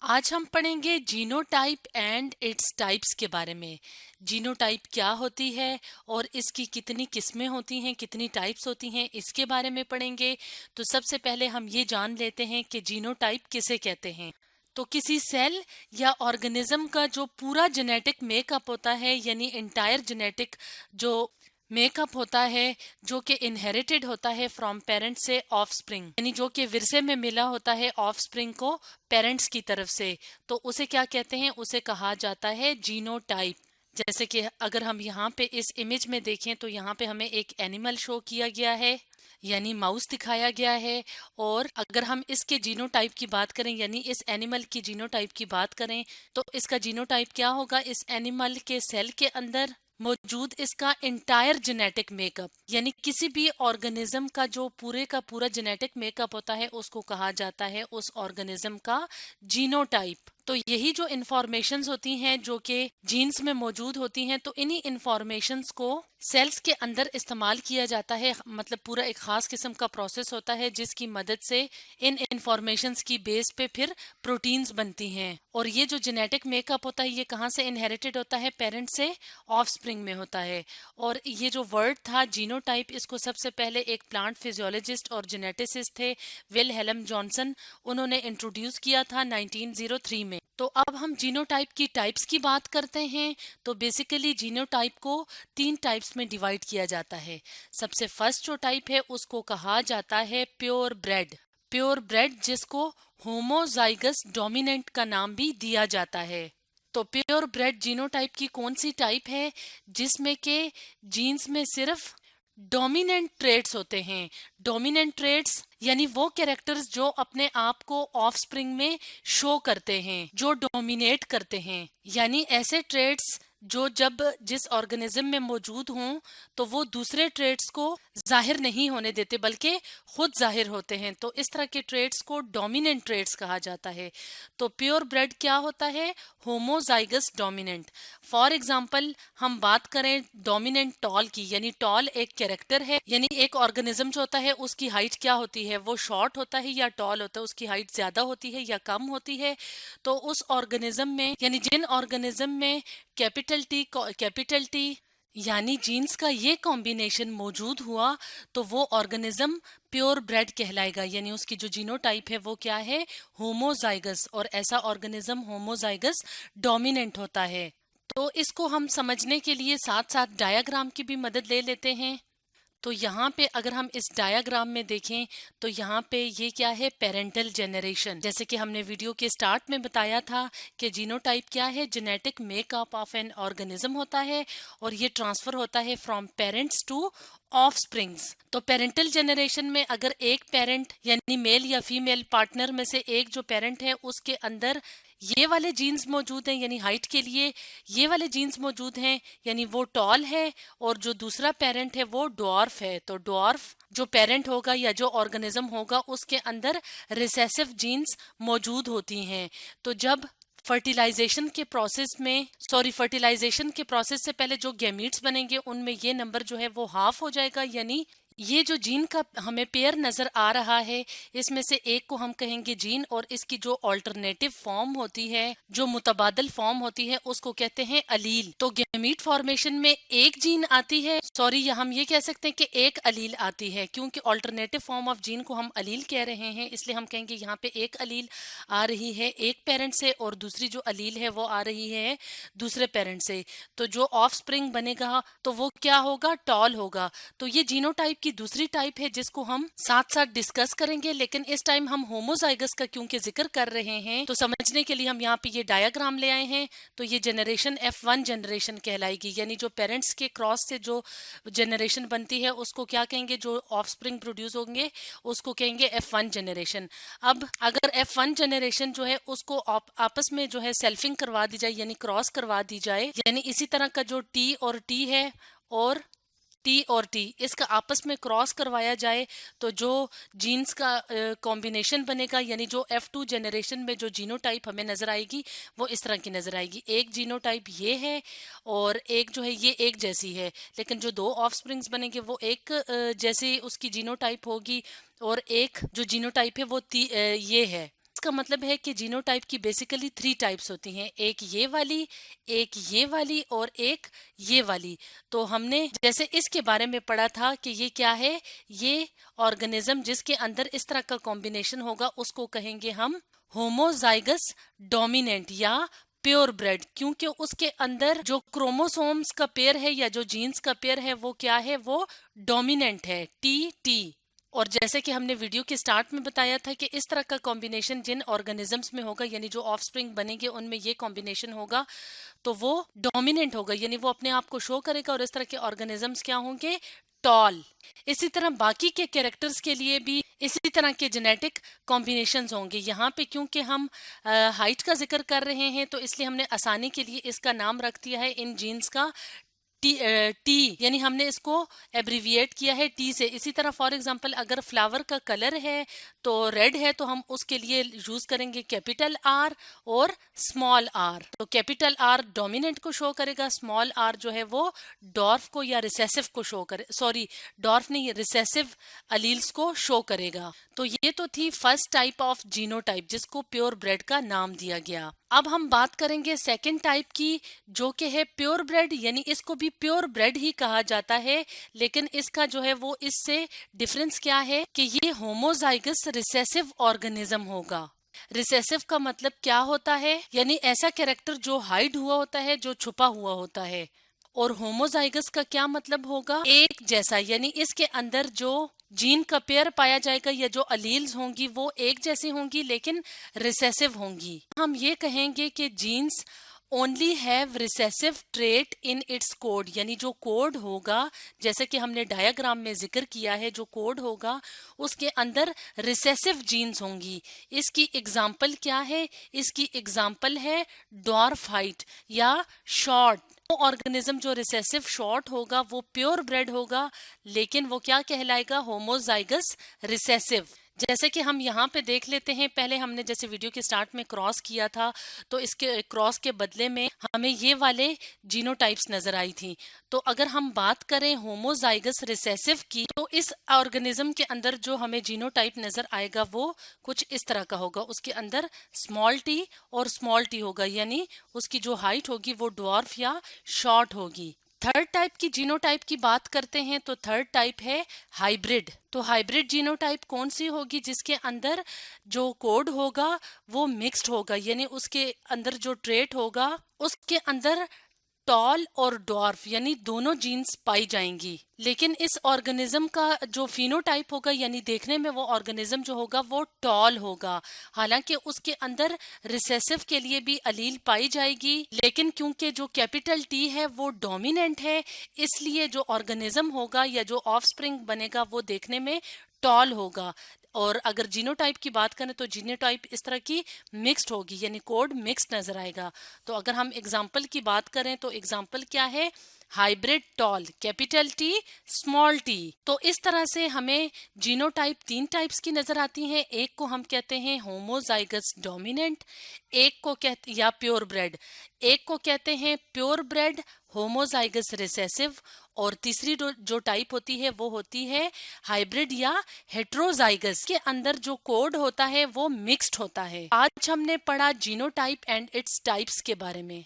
आज हम पढ़ेंगे जीनोटाइप एंड इट्स टाइप्स के बारे में। जीनोटाइप क्या होती है और इसकी कितनी किस्में होती हैं, कितनी टाइप्स होती हैं, इसके बारे में पढ़ेंगे। तो सबसे पहले हम ये जान लेते हैं कि जीनोटाइप किसे कहते हैं। तो किसी सेल या ऑर्गेनिज्म का जो पूरा जेनेटिक मेकअप होता है, यानी इंटायर जेनेटिक जो मेकअप होता है, जो कि इनहेरिटेड होता है फ्रॉम पेरेंट्स से ऑफस्प्रिंग, यानी जो कि विरसे में मिला होता है ऑफस्प्रिंग को पेरेंट्स की तरफ से, तो उसे क्या कहते हैं? उसे कहा जाता है जीनोटाइप। जैसे कि अगर हम यहाँ पे इस इमेज में देखें तो यहाँ पे हमें एक एनिमल शो किया गया है, यानी माउस दिखाया गया है। और अगर हम इसके जीनोटाइप की बात करें, यानी इस एनिमल की जीनोटाइप की बात करें, तो इसका जीनोटाइप क्या होगा? इस एनिमल के सेल के अंदर मौजूद इसका इंटायर जेनेटिक मेकअप, यानी किसी भी ऑर्गेनिज्म का जो पूरे का पूरा जेनेटिक मेकअप होता है उसको कहा जाता है उस ऑर्गेनिज्म का जीनोटाइप। तो यही जो इंफॉर्मेशंस होती हैं जो कि जीन्स में मौजूद होती हैं, तो इन्हीं इंफॉर्मेशंस को सेल्स के अंदर इस्तेमाल किया जाता है। मतलब पूरा एक खास किस्म का प्रोसेस होता है जिसकी मदद से इन इंफॉर्मेशंस की बेस पे फिर प्रोटीन्स बनती हैं। और ये जो जेनेटिक मेकअप होता है ये कहाँ से इनहेरिटेड होता है? पेरेंट से ऑफस्प्रिंग में होता है। और ये जो वर्ड था जीनोटाइप, इसको सबसे पहले एक प्लांट फिजियोलॉजिस्ट और जेनेटिसिस्ट थे विलहेल्म जॉनसन, उन्होंने इंट्रोड्यूस किया था 1903 में। तो अब हम जीनोटाइप की टाइप्स की बात करते हैं। तो बेसिकली जीनोटाइप को 3 टाइप्स में डिवाइड किया जाता है। सबसे फर्स्ट जो टाइप है उसको कहा जाता है प्योर ब्रेड। प्योर ब्रेड जिसको होमोजाइगस डोमिनेंट का नाम भी दिया जाता है। तो प्योर ब्रेड जीनोटाइप की कौन सी टाइप है? जिसमें के जीन्स में सिर्फ डोमिनेंट ट्रेड्स होते हैं। डोमिनेंट ट्रेड्स यानी वो कैरेक्टर्स जो अपने आप को ऑफस्प्रिंग में शो करते हैं, जो डोमिनेट करते हैं, यानी ऐसे ट्रेड्स जो जब जिस ऑर्गेनिज्म में मौजूद हों तो वो दूसरे ट्रेड्स को जाहिर नहीं होने देते बल्कि खुद जाहिर होते हैं। तो इस तरह के ट्रेड्स को डोमिनेंट ट्रेड्स कहा जाता है। तो प्योर ब्रेड क्या होता है? Homozygous dominant. फॉर एग्जाम्पल हम बात करें डोमिनेंट टॉल की, यानी टॉल एक कैरेक्टर है, यानी एक ऑर्गेनिज्म जो होता है उसकी हाइट क्या होती है? वो शॉर्ट होता है या टॉल होता है? उसकी हाइट ज्यादा होती है या कम होती है? तो उस ऑर्गेनिज्म में, यानी जिन ऑर्गेनिज्म में कैपिटल टी यानी जीन्स का ये कॉम्बिनेशन मौजूद हुआ, तो वो ऑर्गेनिज्म प्योर ब्रेड कहलाएगा। यानी उसकी जो जीनोटाइप है वो क्या है? होमोजाइगस। और ऐसा ऑर्गेनिज्म होमोजाइगस डोमिनेंट होता है। तो इसको हम समझने के लिए साथ साथ डायग्राम की भी मदद ले लेते हैं। तो यहाँ पे अगर हम इस डायग्राम में देखें तो यहाँ पे ये क्या है? Parental generation. जैसे कि हमने वीडियो के स्टार्ट में बताया था कि जीनोटाइप क्या है? Genetic makeup of an organism होता है और ये ट्रांसफर होता है फ्रॉम पेरेंट्स टू ऑफस्प्रिंग्स। तो पेरेंटल जेनरेशन में अगर एक पेरेंट यानी मेल या फीमेल पार्टनर में से एक जो पेरेंट है उसके अंदर ये वाले जीन्स मौजूद हैं, यानी हाइट के लिए ये वाले जीन्स मौजूद हैं, यानी वो टॉल है, और जो दूसरा पेरेंट है वो डॉर्फ है, तो डॉर्फ जो पेरेंट होगा या जो ऑर्गेनिज्म होगा उसके अंदर रिसेसिव जीन्स मौजूद होती हैं। तो जब फर्टिलाइजेशन के प्रोसेस से पहले जो गैमीट्स बनेंगे उनमें ये नंबर जो है वो हाफ हो जाएगा, यानी ये जो जीन का हमें पेयर नजर आ रहा है इसमें से एक को हम कहेंगे जीन, और इसकी जो ऑल्टरनेटिव फॉर्म होती है, जो मुतबादल फॉर्म होती है, उसको कहते हैं अलील। तो गैमीट फॉर्मेशन में एक जीन आती है, सॉरी हम ये कह सकते हैं कि एक अलील आती है, क्योंकि ऑल्टरनेटिव फॉर्म ऑफ जीन को हम अलील कह रहे हैं, इसलिए हम कहेंगे यहाँ पे एक अलील आ रही है एक पेरेंट से और दूसरी जो अलील है वो आ रही है दूसरे पेरेंट से। तो जो ऑफ स्प्रिंग बनेगा तो वो क्या होगा? टॉल होगा। तो ये जीनोटाइप की दूसरी टाइप है जिसको हम साथ साथ डिस्कस करेंगे, लेकिन इस टाइम हम होमोजाइगस का क्योंकि जिक्र कर रहे हैं तो समझने के लिए हम यहाँ पे ये डायग्राम ले आए हैं। तो ये जनरेशन F1 जनरेशन कहलाएगी, यानी जो पेरेंट्स के क्रॉस से जो जनरेशन बनती है उसको क्या कहेंगे? जो ऑफस्प्रिंग प्रोड्यूस होंगे उसको कहेंगे F1 जनरेशन। अब अगर F1 जनरेशन जो है उसको आपस में जो है सेल्फिंग करवा दी जाए, यानी क्रॉस करवा दी जाए, यानी इसी तरह का जो टी और टी है और टी और टी इसका आपस में क्रॉस करवाया जाए, तो जो जीन्स का कॉम्बिनेशन बनेगा, यानी जो F2 जनरेशन में जो जीनोटाइप हमें नजर आएगी वो इस तरह की नजर आएगी। एक जीनोटाइप ये है और एक जो है ये एक जैसी है, लेकिन जो दो ऑफस्प्रिंग्स बनेंगे वो एक जैसी उसकी जीनोटाइप होगी, और एक जो जीनोटाइप है वो ये है। इसका मतलब है कि जीनोटाइप की बेसिकली 3 टाइप्स होती हैं, एक ये वाली और एक ये वाली। तो हमने जैसे इसके बारे में पढ़ा था कि ये क्या है, ये ऑर्गेनिज्म जिसके अंदर इस तरह का कॉम्बिनेशन होगा उसको कहेंगे हम होमोजाइगस डोमिनेंट या प्योर ब्रेड, क्योंकि उसके अंदर जो क्रोमोसोम्स का पेयर है या जो जीन्स का पेयर है वो क्या है, वो डोमिनेंट है, टी। और जैसे कि हमने वीडियो के स्टार्ट में बताया था कि इस तरह का कॉम्बिनेशन जिन ऑर्गेनिजम्स में होगा, यानी जो ऑफस्प्रिंग बनेंगे उनमें ये कॉम्बिनेशन होगा तो वो डोमिनेंट होगा, यानी वो अपने आप को शो करेगा और इस तरह के ऑर्गेनिजम्स क्या होंगे, टॉल। इसी तरह बाकी के कैरेक्टर्स के लिए भी इसी तरह के जेनेटिक कॉम्बिनेशंस होंगे। यहाँ पे क्योंकि हम हाइट का जिक्र कर रहे हैं तो इसलिए हमने आसानी के लिए इसका नाम रख दिया है इन जीन्स का टी, यानी हमने इसको एब्रीविएट किया है टी से। इसी तरह फॉर एग्जांपल अगर फ्लावर का कलर है तो रेड है तो हम उसके लिए यूज करेंगे कैपिटल आर और स्मॉल आर। तो कैपिटल आर डोमिनेंट को शो करेगा, स्मॉल आर जो है वो डॉर्फ को या रिसेसिव को शो करे, सॉरी डॉर्फ नहीं, रिसेसिव अलील्स को शो करेगा। तो ये तो थी फर्स्ट टाइप ऑफ जीनोटाइप जिसको प्योर ब्रेड का नाम दिया गया। अब हम बात करेंगे सेकंड टाइप की जो कि है प्योर ब्रेड, यानी इसको भी प्योर ब्रेड ही कहा जाता है, लेकिन इसका जो है वो इससे डिफरेंस क्या है कि ये होमोजाइगस रिसेसिव ऑर्गेनिज्म होगा। रिसेसिव का मतलब क्या होता है, यानी ऐसा कैरेक्टर जो हाइड हुआ होता है, जो छुपा हुआ होता है। और होमोजाइगस का क्या मतलब होगा, एक जैसा, यानी इसके अंदर जो जीन का पेयर पाया जाएगा या जो अलील्स होंगी वो एक जैसी होंगी लेकिन रिसेसिव होंगी। हम ये कहेंगे कि genes only have recessive trait in its code, यानी जो कोड होगा, जैसे कि हमने डायग्राम में जिक्र किया है, जो कोड होगा उसके अंदर रिसेसिव जीन्स होंगी। इसकी एग्जाम्पल क्या है, इसकी एग्जाम्पल है डॉर्फ हाइट या शॉर्ट। वो ऑर्गेनिज्म जो रिसेसिव शॉर्ट होगा वो प्योर ब्रेड होगा, लेकिन वो क्या कहलाएगा, होमोजाइगस रिसेसिव। जैसे कि हम यहाँ पे देख लेते हैं, पहले हमने जैसे वीडियो के स्टार्ट में क्रॉस किया था तो इसके क्रॉस के बदले में हमें ये वाले जीनोटाइप्स नजर आई थी। तो अगर हम बात करें होमोजाइगस रिसेसिव की तो इस ऑर्गेनिज्म के अंदर जो हमें जीनोटाइप नजर आएगा वो कुछ इस तरह का होगा। उसके अंदर स्मॉल टी और स्मॉल टी होगा, यानी उसकी जो हाइट होगी वो डॉर्फ या शॉर्ट होगी। थर्ड टाइप की जीनोटाइप की बात करते हैं तो थर्ड टाइप है हाइब्रिड। तो हाइब्रिड जीनोटाइप कौन सी होगी, जिसके अंदर जो कोड होगा वो मिक्स्ड होगा, यानी उसके अंदर जो ट्रेट होगा उसके अंदर टॉल और डॉर्फ यानी दोनों जीन्स पाई जाएंगी। लेकिन इस ऑर्गेनिज्म का जो फिनोटाइप होगा, यानी देखने में वो ऑर्गेनिज्म जो होगा वो टॉल होगा। हालांकि उसके अंदर रिसेसिव के लिए भी अलील पाई जाएगी, लेकिन क्योंकि जो कैपिटल टी है वो डोमिनेंट है, इसलिए जो ऑर्गेनिज्म होगा या जो ऑफस्प्रिंग बनेगा वो देखने में टॉल होगा। और अगर जीनोटाइप की बात करें तो जीनोटाइप इस तरह की मिक्स्ड होगी, यानी कोड मिक्स्ड नजर आएगा। तो अगर हम एग्जाम्पल की बात करें तो एग्जाम्पल क्या है, hybrid tall, capital T, small T. तो इस तरह से हमें जीनोटाइप 3 टाइप्स की नजर आती हैं। एक को हम कहते हैं होमोजाइगस डोमिनेंट, एक को कहते या प्योर ब्रेड, एक को कहते हैं प्योर ब्रेड होमोजाइगस रिसेसिव, और तीसरी जो टाइप होती है वो होती है हाइब्रिड या हेट्रोजाइगस। के अंदर जो कोड होता है वो मिक्स्ड होता है। आज हमने पढ़ा जीनोटाइप एंड इट्स टाइप्स के बारे में।